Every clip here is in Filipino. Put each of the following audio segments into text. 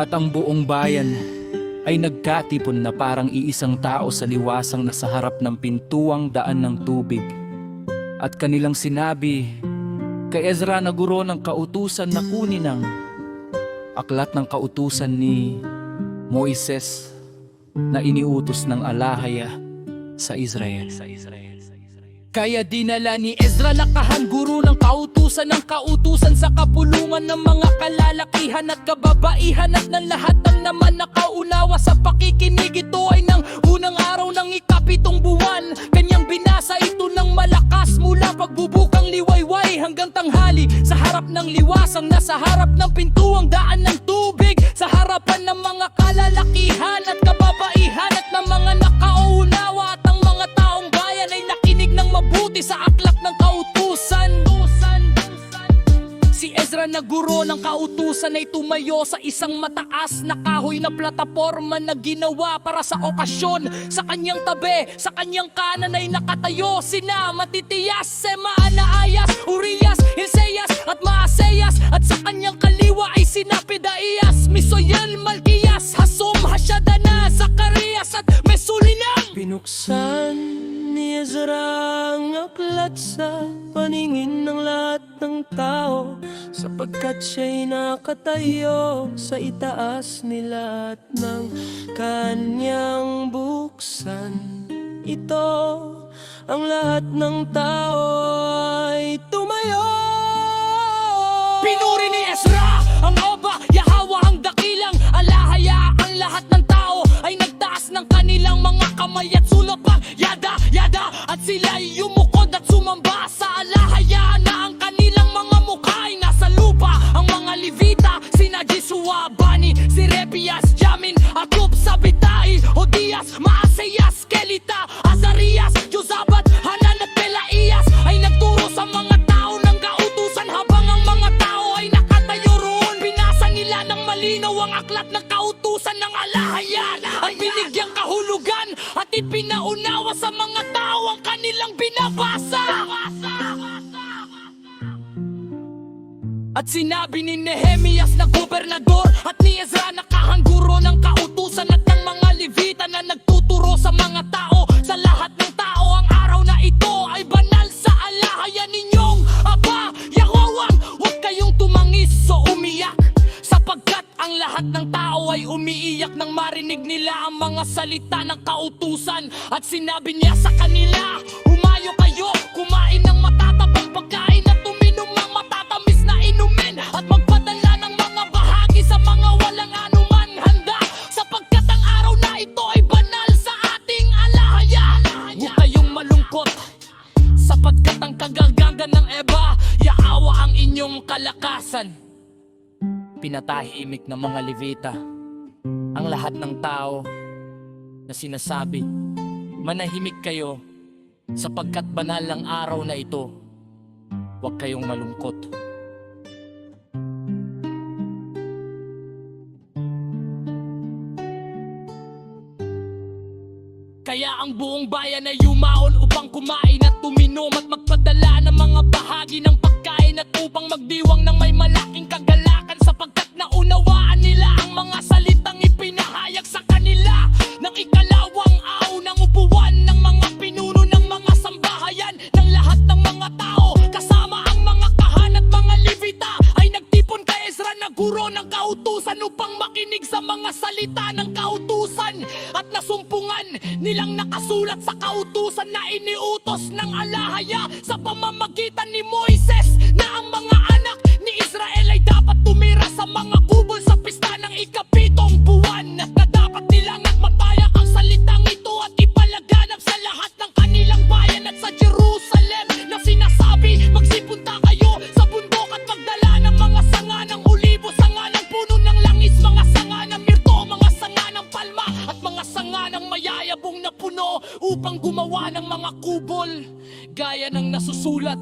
At ang buong bayan ay nagkatipon na parang iisang tao sa liwasang nasa harap ng pintuang daan ng tubig. At kanilang sinabi kay Ezra na guro ng kautusan na kunin ang aklat ng kautusan ni Moises na iniutos ng alahaya sa Israel. Kaya dinala ni Ezra nakahang guro ng kautusan sa kapulungan ng mga kalalakihan at kababaihan at ng lahat ng naman nakaunawa sa pakikinig. Ito ay ng unang araw ng ikapitong buwan. Kanyang binasa ito ng malakas mula pagbubukang liwayway hanggang tanghali, sa harap ng liwasang nasa harap ng pintuang daan ng tubig, sa harapan ng mga kalalakihan at kababaihan at ng mga nakaunawa. At ang mga taong bayan ay nakinig ng mabuti sa aklat ng kautusan. Si Ezra na guro ng kautusan ay tumayo sa isang mataas na kahoy na plataporma na ginawa para sa okasyon. Sa kanyang tabi, sa kanyang kanan ay nakatayo sina Matitiyas, Sema, Anaayas, Urias, Hilceyas at Maaseyas. At sa kanyang kaliwa ay sina Pedaias, Misoyel, Malkiyas, Hasum, Hasyadana, Zacarias at Mesulinam. Binuksan ni Ezra ang aklat sa paningin ng lahat ng tao, sapagkat siya'y nakatayo sa itaas nila. At ng kanyang buksan ito, ang lahat ng tao ay tumayo. Pinuri ni Ezra ang Aba, Yahawa ang dakilang alahaya. Ang lahat ng tao ay nagtaas ng kanilang mga kamay at sulapa, yada, yada. At sila'y yumukod at sumamba sa alahaya na ang kanilang mga mukha ay nasa lupa. Ang mga Levita, sina Jesua, Bani, si Rebias, Jamin, Akub, Sabitai, Hodias, Maaseyas, Kelita, Azarias, Jozabat, Hanan at Pelaias ay nagturo sa mga tao ng kautusan habang ang mga tao ay nakatayo roon. Binasa nila ng malinaw ang aklat ng kautusan ng alahayan at binigyang kahulugan at ipinaunawa sa mga tao ang kanilang binabasa. At sinabi ni Nehemias na gobernador at ni Ezra na kahangguro ng kautusan at ng mga Levita na nagtuturo sa mga tao, sa lahat ng tao, ang araw na ito ay banal sa alahayan ninyong Aba, Yahweh. Huwag kayong tumangis o umiyak, sapagkat ang lahat ng tao ay umiiyak nang marinig nila ang mga salita ng kautusan. At sinabi niya sa kanila, humayo kayo, kumain ng matatabang pagkain at uminom ng matatamis na inumin, at magpadala ng mga bahagi sa mga walang anuman handa, sapagkat ang araw na ito ay banal sa ating alahayan. Huwag kayong malungkot, sapagkat ang kagagagan ng Eba, Yahweh ang inyong kalakasan. Pinatahimik ng mga Levita ang lahat ng tao na sinasabi, manahimik kayo, sapagkat banal ang araw na ito. Huwag kayong malungkot. Kaya ang buong bayan ay yumaon upang kumain at tuminom at magpadala ng mga bahagi ng pagkain at upang magdiwang ng may malaking kagalakan, sapagkat naunawaan nila ang mga salitang ipinahayag sa kanila ng ikalawang araw ng upuan ng mga pinuno ng mga sambahayan. Ng lahat ng mga tao kasama ang mga kahan at mga Levita ay nagtipon kay Ezra na guro ng kautusan upang makinig sa mga salita ng kautusan at nasumpungan nilang nakasulat sa kautusan na iniutos ng alahaya sa pamamagitan ni Moises, na ang mga anak ni Israel ay dapat tumira sa mga kubol sa pista ng ikapitong buwan, at na dapat nilang magpapayak ang salitang ito at ipalaganap sa lahat ng kanilang bayan at sa Jerusalem, na sinasabi, magsipunta kayo sa bundok at magdala ng mga sanga ng olibo, sanga ng puno ng langis, mga sanga ng mirto, mga sanga ng palma at mga sanga ng mayayabong na puno, upang gumawa ng mga kubol gaya ng nasusulat.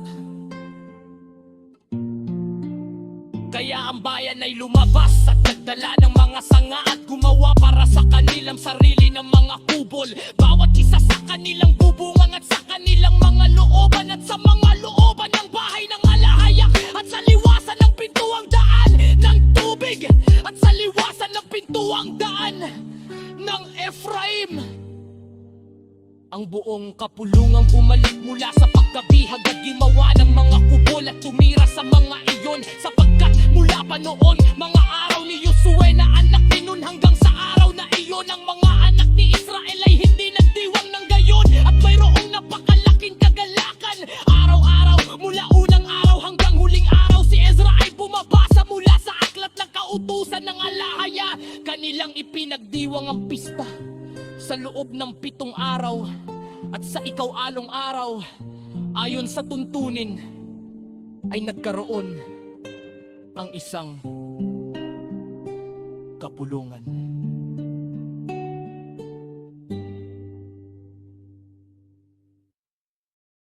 Kaya ang bayan ay lumabas at nagdala ng mga sanga at gumawa para sa kanilang sarili ng mga kubol, bawat isa sa kanilang bubungan at sa kanilang mga looban, at sa mga looban ng bahay ng alahaya, at sa liwasan ng pintuang daan ng tubig, at sa taliwasan ng pintuang daan ng Ephraim. Ang buong kapulungang bumalik mula sa pagkabihag at gimawa ng mga kubol at tumira sa mga iyon, sapagkat mula pa noon mga araw ni Josue na anak ni Nun hanggang sa araw na iyon ang mga anak ni Israel ay hindi nagdiwang ng gayon at mayroong napakalaking kagalakan. Araw-araw mula unang araw hanggang huling araw si Ezra ay bumabasa mula sa aklat ng kautusan ng alahaya. Kanilang ipinagdiwang ang pista sa loob ng 7 araw at sa ikaw-along araw, ayon sa tuntunin, ay nagkaroon ang isang kapulungan.